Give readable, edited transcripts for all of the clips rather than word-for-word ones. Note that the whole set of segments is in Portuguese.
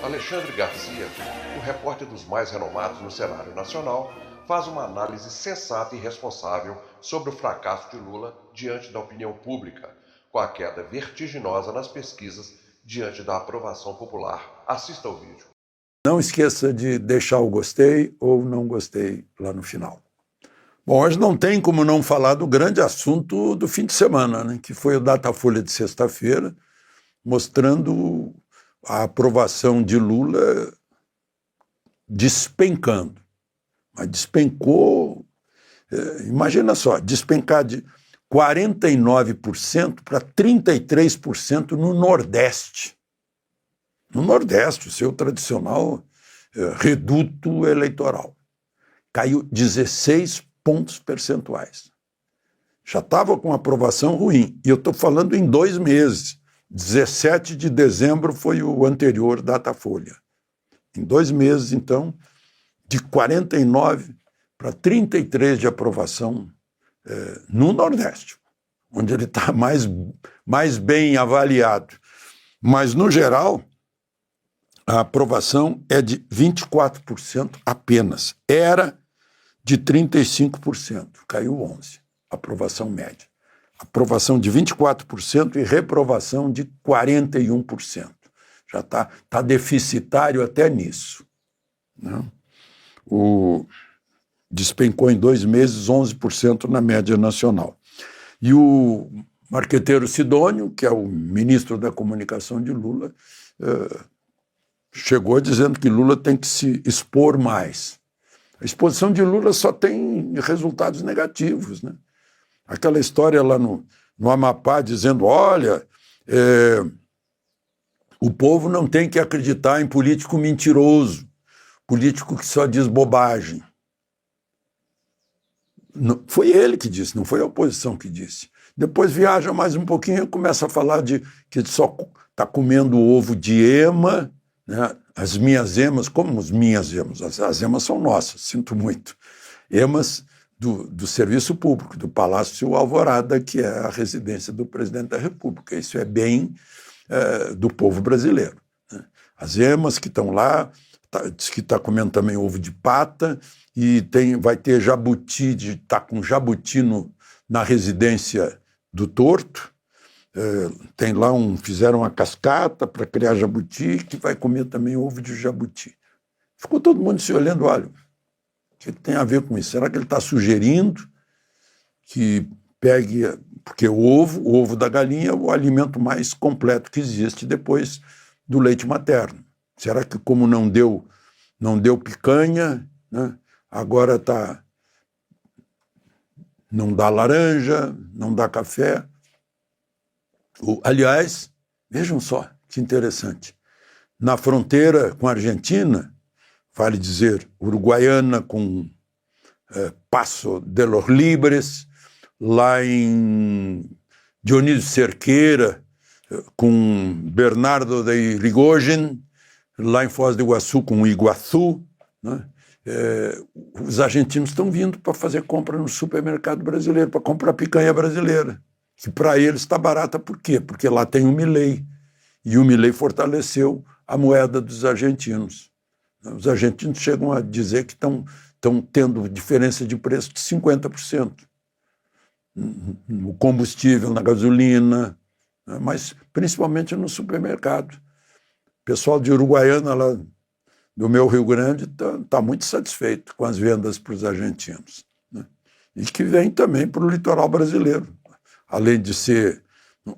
Alexandre Garcia, o repórter dos mais renomados no cenário nacional, faz uma análise sensata e responsável sobre o fracasso de Lula diante da opinião pública, com a queda vertiginosa nas pesquisas diante da aprovação popular. Assista ao vídeo. Não esqueça de deixar o gostei ou não gostei lá no final. Bom, hoje não tem como não falar do grande assunto do fim de semana, né, que foi o Datafolha de sexta-feira, mostrando a aprovação de Lula despencando. Mas despencou, imagina só, despencar de 49% para 33% no Nordeste. No Nordeste, o seu tradicional reduto eleitoral. Caiu 16 pontos percentuais. Já estava com aprovação ruim. E eu estou falando em 2 meses. 17 de dezembro foi o anterior Datafolha. Em 2 meses, então, de 49 para 33 de aprovação no Nordeste, onde ele está mais bem avaliado. Mas, no geral, a aprovação é de 24% apenas. Era de 35%, caiu 11%, aprovação média. Aprovação de 24% e reprovação de 41%. Já tá deficitário até nisso. Né? Despencou em 2 meses 11% na média nacional. E o marqueteiro Sidônio, que é o ministro da comunicação de Lula, chegou dizendo que Lula tem que se expor mais. A exposição de Lula só tem resultados negativos, né? Aquela história lá no Amapá dizendo, olha, o povo não tem que acreditar em político mentiroso, político que só diz bobagem. Não, foi ele que disse, não foi a oposição que disse. Depois viaja mais um pouquinho e começa a falar de que ele só está comendo ovo de ema, né? As minhas emas, como as minhas emas? As emas são nossas, sinto muito. Emas do serviço público, do Palácio Alvorada, que é a residência do presidente da República. Isso é bem do povo brasileiro. Né? As emas que estão lá, diz que está comendo também ovo de pata, e vai ter jabuti, está com jabuti na residência do Torto. Tem lá fizeram uma cascata para criar jabuti, que vai comer também ovo de jabuti. Ficou todo mundo se olhando, olha, o que tem a ver com isso? Será que ele está sugerindo que pegue... Porque o ovo da galinha é o alimento mais completo que existe depois do leite materno. Será que como não deu picanha, né, agora não dá laranja, não dá café? Aliás, vejam só que interessante. Na fronteira com a Argentina, vale dizer, Uruguaiana com Paso de los Libres, lá em Dionísio Cerqueira, com Bernardo de Irigoyen, lá em Foz do Iguaçu com Iguaçu, né? Os argentinos estão vindo para fazer compra no supermercado brasileiro, para comprar picanha brasileira, que para eles está barata. Por quê? Porque lá tem o Milei, e o Milei fortaleceu a moeda dos argentinos. Os argentinos chegam a dizer que estão tendo diferença de preço de 50%. No combustível, na gasolina, né? Mas principalmente no supermercado. O pessoal de Uruguaiana, lá do meu Rio Grande, tá muito satisfeito com as vendas para os argentinos, né? E que vem também para o litoral brasileiro. Além de ser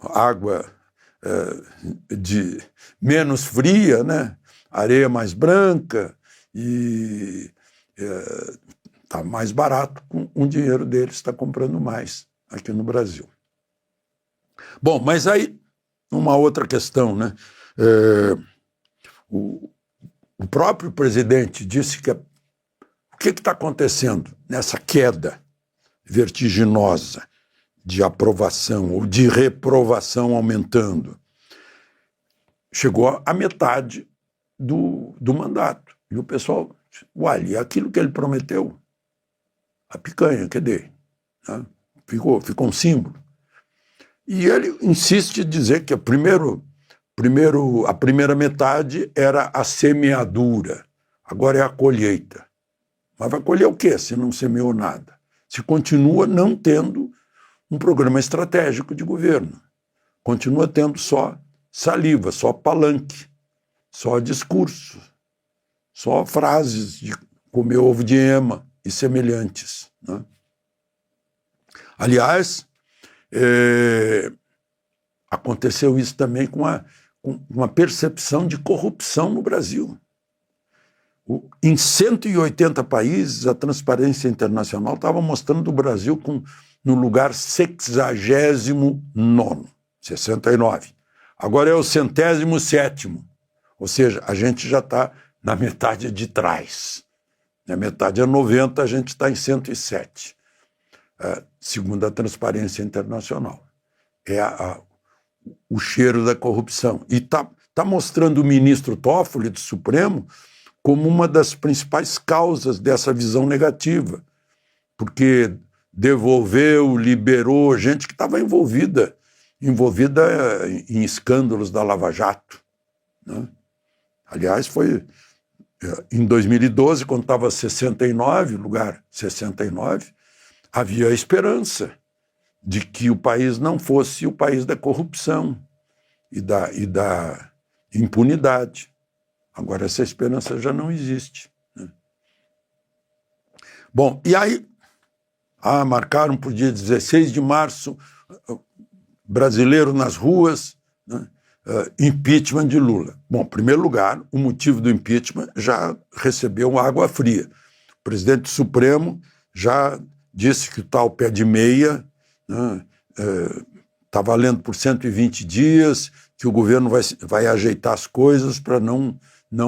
água de menos fria, né? Areia mais branca, e está mais barato, com o dinheiro deles está comprando mais aqui no Brasil. Bom, mas aí uma outra questão, né? O próprio presidente disse que o que está acontecendo nessa queda vertiginosa de aprovação ou de reprovação aumentando? Chegou à metade do mandato. E o pessoal, olha, aquilo que ele prometeu, a picanha, cadê? Né? Ficou um símbolo. E ele insiste em dizer que primeiro Primeiro, a primeira metade era a semeadura, agora é a colheita. Mas vai colher o quê se não semeou nada? Se continua não tendo um programa estratégico de governo. Continua tendo só saliva, só palanque, só discurso, só frases de comer ovo de ema e semelhantes, né? Aliás, aconteceu isso também com uma percepção de corrupção no Brasil. Em 180 países, a Transparência Internacional estava mostrando o Brasil no lugar 69º, 69. Agora é o 107º, ou seja, a gente já está na metade de trás. Na metade é 90, a gente está em 107, segundo a Transparência Internacional. É o cheiro da corrupção. E está mostrando o ministro Toffoli do Supremo como uma das principais causas dessa visão negativa, porque devolveu, liberou gente que estava envolvida em escândalos da Lava Jato, né? Aliás, foi em 2012, quando estava 69, lugar 69, havia a esperança de que o país não fosse o país da corrupção e da impunidade. Agora, essa esperança já não existe, né? Bom, e aí, marcaram para o dia 16 de março, brasileiro nas ruas, né? Impeachment de Lula. Bom, em primeiro lugar, o motivo do impeachment já recebeu água fria. O presidente Supremo já disse que o tal pé de meia, né, está valendo por 120 dias, que o governo vai ajeitar as coisas para não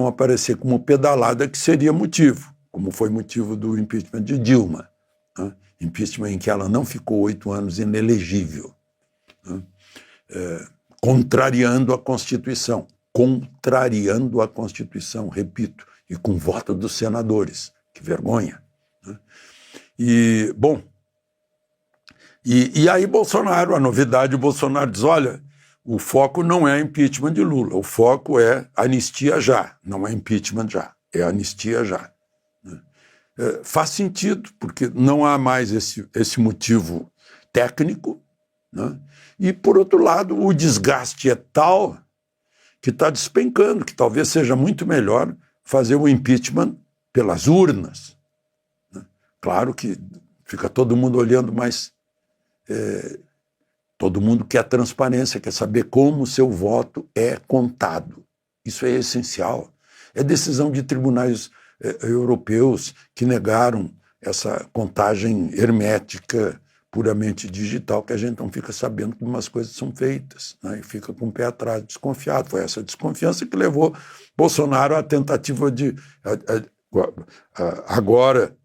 aparecer como pedalada, que seria motivo, como foi motivo do impeachment de Dilma, né? Impeachment em que ela não ficou 8 anos inelegível, né? Contrariando a Constituição, repito, e com voto dos senadores. Que vergonha, né? E, bom, e aí Bolsonaro, a novidade, o Bolsonaro diz, olha, o foco não é impeachment de Lula, o foco é anistia já, não é impeachment já, é anistia já, né? Faz sentido, porque não há mais esse motivo técnico, né? E, por outro lado, o desgaste é tal que está despencando, que talvez seja muito melhor fazer o impeachment pelas urnas, né? Claro que fica todo mundo olhando, mas todo mundo quer transparência, quer saber como o seu voto é contado. Isso é essencial. É decisão de tribunais europeus que negaram essa contagem hermética, puramente digital, que a gente não fica sabendo como as coisas são feitas, né? E fica com o pé atrás, desconfiado. Foi essa desconfiança que levou Bolsonaro à tentativa agora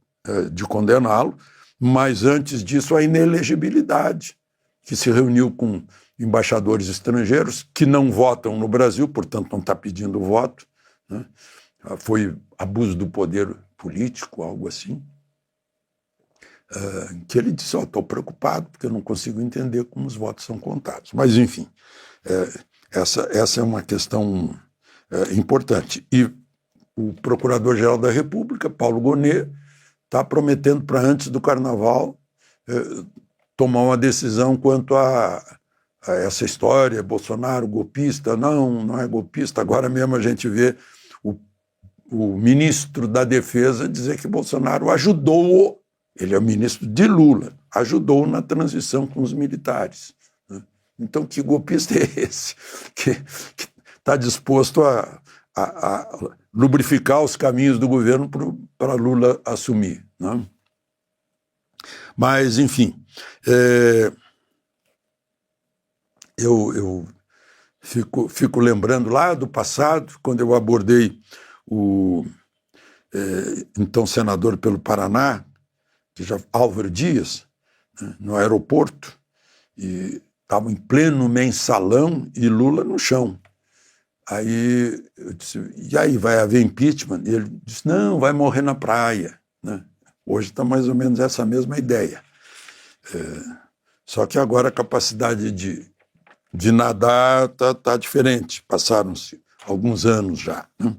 de condená-lo, mas antes disso a inelegibilidade, que se reuniu com embaixadores estrangeiros que não votam no Brasil, portanto não está pedindo voto, né? Foi abuso do poder político, algo assim, que ele disse, estou preocupado porque eu não consigo entender como os votos são contados. Mas, enfim, essa é uma questão importante. E o Procurador-Geral da República, Paulo Gonet, está prometendo para antes do Carnaval tomar uma decisão quanto a essa história, Bolsonaro golpista. Não é golpista. Agora mesmo a gente vê o ministro da Defesa dizer que Bolsonaro ajudou, ele é o ministro de Lula, ajudou na transição com os militares, né? Então, que golpista é esse que está disposto a lubrificar os caminhos do governo para Lula assumir, né? Mas, enfim, eu fico lembrando lá do passado, quando eu abordei o então senador pelo Paraná, Álvaro Dias, né, no aeroporto, e estava em pleno mensalão e Lula no chão. Aí eu disse, e aí, vai haver impeachment? E ele disse, não, vai morrer na praia, né? Hoje está mais ou menos essa mesma ideia. Só que agora a capacidade de de nadar tá diferente, passaram-se alguns anos já, né?